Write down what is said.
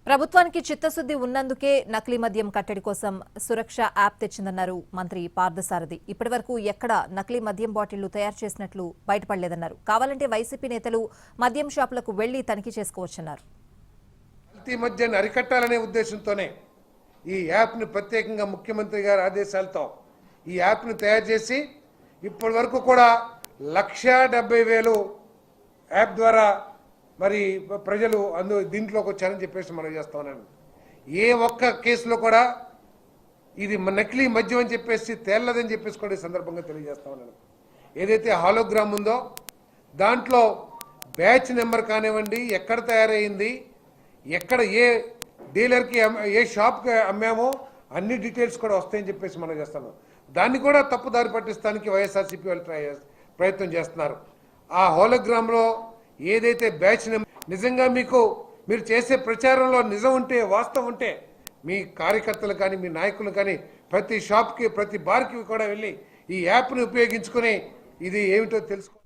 ప్రభుత్వానికి చిత్తశుద్ధి ఉన్నందుకే నకిలీ మద్యం కట్టడి కోసం సురక్ష యాప్ తెచ్చిందన్నారు మంత్రి పార్థసారథి. ఇప్పటివరకు ఎక్కడ నకిలీ మద్యం బాటిళ్లు తయారు చేసినట్లు బయటపడలేదన్నారు. కావాలంటే వైసీపీ నేతలు మద్యం షాపులకు వెళ్లి తనిఖీ చేసుకోవచ్చన్నారు. కల్తీ మద్యాన్ని అరికట్టాలనే ఉద్దేశంతోనే ఈ యాప్ను ప్రత్యేకంగా ముఖ్యమంత్రి గారి ఆదేశాలతో ఈ యాప్ను తయారు చేసి ఇప్పటివరకు కూడా 1,70,000 యాప్ ద్వారా మరి ప్రజలు దీంట్లోకి వచ్చారని చెప్పేసి మనం చేస్తా ఉన్నాను. ఏ ఒక్క కేసులో కూడా ఇది నకిలీ మద్యం అని చెప్పేసి తేలదని చెప్పేసి కూడా ఈ సందర్భంగా తెలియజేస్తా ఉన్నాను. ఏదైతే హాలోగ్రామ్ ఉందో దాంట్లో బ్యాచ్ నెంబర్ కానివ్వండి, ఎక్కడ తయారైంది, ఎక్కడ ఏ డీలర్కి ఏ షాప్కి అమ్మామో అన్ని డీటెయిల్స్ కూడా వస్తాయని చెప్పేసి మనం చేస్తాము. దాన్ని కూడా తప్పుదారి పట్టిస్తానికి వైఎస్ఆర్సీపీ వాళ్ళు ప్రయత్నం చేస్తున్నారు. ఆ హోలోగ్రామ్లో ఏదైతే బ్యాచ్ నెంబర్ నిజంగా మీరు చేసే ప్రచారంలో నిజం ఉంటే, వాస్తవం ఉంటే మీ కార్యకర్తలు కానీ మీ నాయకులు కానీ ప్రతి షాప్కి ప్రతి బార్కి కూడా వెళ్ళి ఈ యాప్ని ఉపయోగించుకుని ఇది ఏమిటో తెలుసుకో.